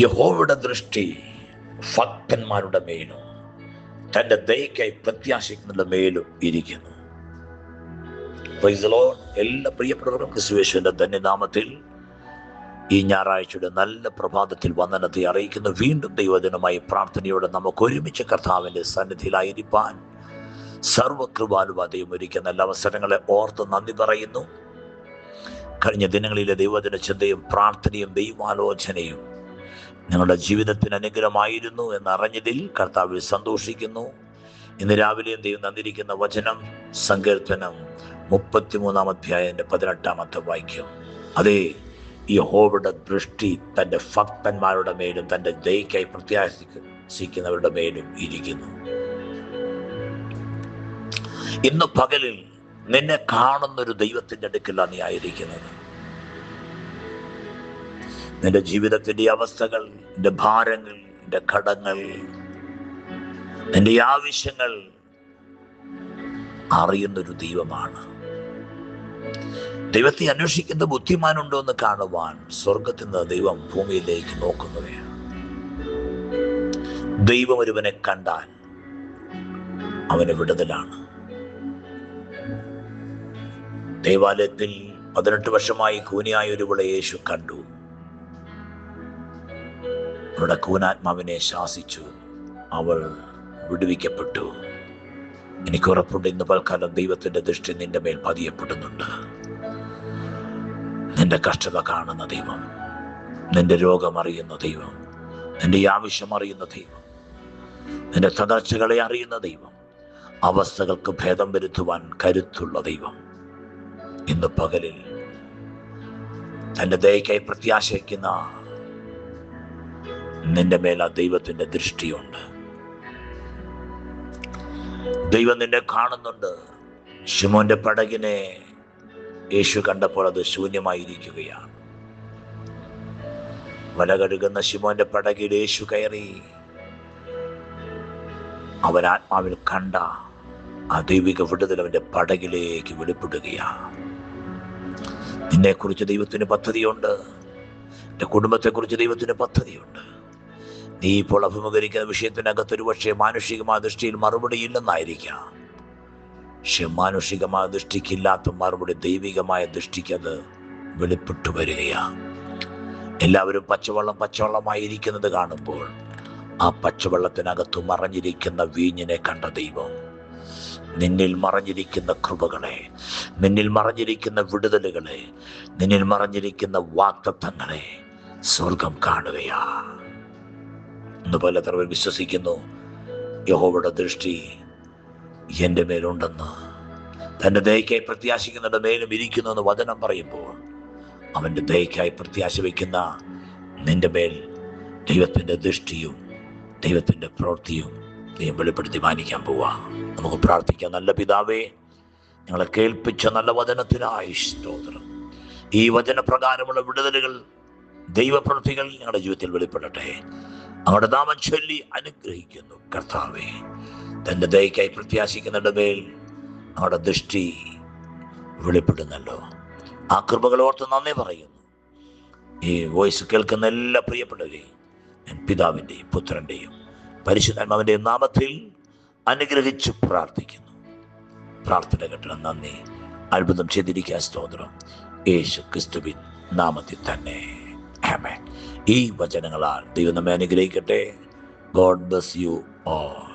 യഹോവയുടെ ദൃഷ്ടി ഭക്തന്മാരുടെ മേലും തന്റെ ദയക്കായി പ്രത്യാശിക്കുന്നവരുടെ മേലും ഇരിക്കുന്നു. Praise the Lord. എല്ലാ പ്രിയപ്പെട്ടവർക്കും ക്രിസ്തുയേശുവിന്റെ ധന്യനാമത്തിൽ ഈ ഞായറാഴ്ചയുടെ നല്ല പ്രഭാതത്തിൽ വന്ദനത്തെ അറിയിക്കുന്നു. വീണ്ടും ദൈവജനമായി പ്രാർത്ഥനയോടെ നമുക്ക് ഒരുമിച്ച് കർത്താവിന്റെ സന്നിധിയിലായിരിക്കാൻ സർവകൃപാലുവാ ദൈവം ഒരുക്കുന്ന എല്ലാ അവസരങ്ങളെ ഓർത്ത് നന്ദി പറയുന്നു. കഴിഞ്ഞ ദിനങ്ങളിലെ ദൈവജന ചിന്തയും പ്രാർത്ഥനയും ദൈവാലോചനയും നിങ്ങളുടെ ജീവിതത്തിന് അനുഗ്രഹമായിരുന്നു എന്നറിഞ്ഞതിൽ കർത്താവിൽ സന്തോഷിക്കുന്നു. ഇന്ന് രാവിലെയും ദൈവം തന്നിരിക്കുന്ന വചനം സങ്കീർത്തനം 33-ാം അധ്യായത്തിന്റെ 18-ാമത്തെ വാക്യം. അതേ, യഹോവയുടെ ദൃഷ്ടി തൻ്റെ ഭക്തന്മാരുടെ മേലും തൻ്റെ ദയക്കായി പ്രത്യാശിക്കുന്നവരുടെ മേലും ഇരിക്കുന്നു. ഇന്ന് പകലിൽ നിന്നെ കാണുന്നൊരു ദൈവത്തിൻ്റെ അടുക്കലാണ് നീ ആയിരിക്കുന്നത്. നിന്റെ ജീവിതത്തിന്റെ അവസ്ഥകൾ, നിന്റെ ഭാരങ്ങൾ, നിന്റെ കടങ്ങൾ, നിന്റെ ആവശ്യങ്ങൾ അറിയുന്നൊരു ദൈവമാണ്. ദൈവത്തെ അന്വേഷിക്കുന്ന ബുദ്ധിമാനുണ്ടോ എന്ന് കാണുവാൻ സ്വർഗത്തിൽ നിന്ന് ദൈവം ഭൂമിയിലേക്ക് നോക്കുന്നവയാണ്. ദൈവം ഒരുവനെ കണ്ടാൽ അവന് വിടുതലാണ്. ദേവാലയത്തിൽ 18 വർഷമായി കൂനിയായ ഒരുവളെ യേശു കണ്ടു. അവരുടെ കൂനാത്മാവിനെ ശാസിച്ചു. അവൾ വിടുവിക്കപ്പെട്ടു. എനിക്ക് ഉറപ്പുണ്ട് ഇന്ന് പൽക്കാലം ദൈവത്തിന്റെ ദൃഷ്ടി നിന്റെ മേൽ പതിയപ്പെടുന്നുണ്ട്. നിന്റെ കഷ്ടത കാണുന്ന ദൈവം, നിന്റെ രോഗം അറിയുന്ന ദൈവം, നിന്റെ ആവശ്യം അറിയുന്ന ദൈവം, നിന്റെ തകർച്ചകളെ അറിയുന്ന ദൈവം, അവസ്ഥകൾക്ക് ഭേദം വരുത്തുവാൻ കരുത്തുള്ള ദൈവം ഇന്ന് പകലിൽ തന്റെ ദയക്കായി പ്രത്യാശിക്കുന്ന നിന്റെ മേൽ ആ ദൈവത്തിന്റെ ദൃഷ്ടിയുണ്ട്. ദൈവം നിന്നെ കാണുന്നുണ്ട്. ശിമോന്റെ പടകിനെ യേശു കണ്ടപ്പോൾ അത് ശൂന്യമായിരിക്കുകയാണ്. വല കഴുകുന്ന ശിമോന്റെ പടകിൽ യേശു കയറി. അവൻ ആത്മാവിൽ കണ്ട ആ ദൈവിക വിടുതൽ അവന്റെ പടകിലേക്ക് വെളിപ്പെടുകയാണ്. നിന്നെക്കുറിച്ച് ദൈവത്തിന് പദ്ധതിയുണ്ട്. എൻ്റെ കുടുംബത്തെക്കുറിച്ച് ദൈവത്തിന് പദ്ധതിയുണ്ട്. നീ ഇപ്പോൾ അഭിമുഖീകരിക്കുന്ന വിഷയത്തിനകത്ത് ഒരു പക്ഷേ മാനുഷികമായ ദൃഷ്ടിയിൽ മറുപടി ഇല്ലെന്നായിരിക്കാം. പക്ഷെ മാനുഷികമായ ദൃഷ്ടിക്കില്ലാത്ത മറുപടി ദൈവികമായ ദൃഷ്ടിക്ക് അത് വെളിപ്പെട്ടു വരികയാണ്. എല്ലാവരും പച്ചവെള്ളമായിരിക്കുന്നത് കാണുമ്പോൾ ആ പച്ചവെള്ളത്തിനകത്ത് മറഞ്ഞിരിക്കുന്ന വീഞ്ഞിനെ കണ്ട ദൈവം നിന്നിൽ മറഞ്ഞിരിക്കുന്ന കൃപകളെ, നിന്നിൽ മറഞ്ഞിരിക്കുന്ന വിടുതലുകളെ, നിന്നിൽ മറഞ്ഞിരിക്കുന്ന വാഗ്ദത്തങ്ങളെ സ്വർഗം കാണുകയാ. ഇന്നുപോലെ എത്ര പേർ വിശ്വസിക്കുന്നു യഹോവയുടെ ദൃഷ്ടി എൻ്റെ മേലുണ്ടെന്ന്, തൻ്റെ ദയക്കായി പ്രത്യാശിക്കുന്നവരുടെ മേലും ഇരിക്കുന്നു എന്ന് വചനം പറയുമ്പോൾ അവൻ്റെ ദയക്കായി പ്രത്യാശ വയ്ക്കുന്ന നിന്റെ മേൽ ദൈവത്തിൻ്റെ ദൃഷ്ടിയും ദൈവത്തിൻ്റെ പ്രവൃത്തിയും നീ വെളിപ്പെടുത്തി മാനിക്കാൻ പോവാ. നമുക്ക് പ്രാർത്ഥിക്കാം. നല്ല പിതാവേ, ഞങ്ങളെ കേൾപ്പിച്ച നല്ല വചനത്തിനായി സ്തോത്രം. ഈ വചനപ്രകാരമുള്ള വിടുതലുകൾ, ദൈവപ്രവൃത്തികൾ ഞങ്ങളുടെ ജീവിതത്തിൽ വെളിപ്പെടട്ടെ. അങ്ങയുടെ നാമം ചൊല്ലി അനുഗ്രഹിക്കുന്നു കർത്താവേ. തൻ്റെ ദയക്കായി പ്രത്യാശിക്കുന്നവരുടെ മേൽ അങ്ങയുടെ ദൃഷ്ടി വെളിപ്പെടുന്നല്ലോ. ആ കൃപകൾ ഓർത്ത് നന്ദി പറയുന്നു. ഈ വോയിസ് കേൾക്കുന്ന എല്ലാ പ്രിയപ്പെട്ടവരെയും ഞാൻ പിതാവിൻ്റെയും പുത്രൻ്റെയും പരിശുദ്ധാത്മാവിൻ്റെയും നാമത്തിൽ അനുഗ്രഹിച്ച് പ്രാർത്ഥിക്കുന്നു. പ്രാർത്ഥന കേട്ട നന്ദി. അത്ഭുതം ചെയ്തിരിക്കാൻ സ്തോത്രം. യേശു ക്രിസ്തുവിൻ നാമത്തിൽ തന്നെ ആമേൻ. ഈ വചനങ്ങളാൽ ദൈവം നമ്മെ അനുഗ്രഹിക്കട്ടെ. God bless you all.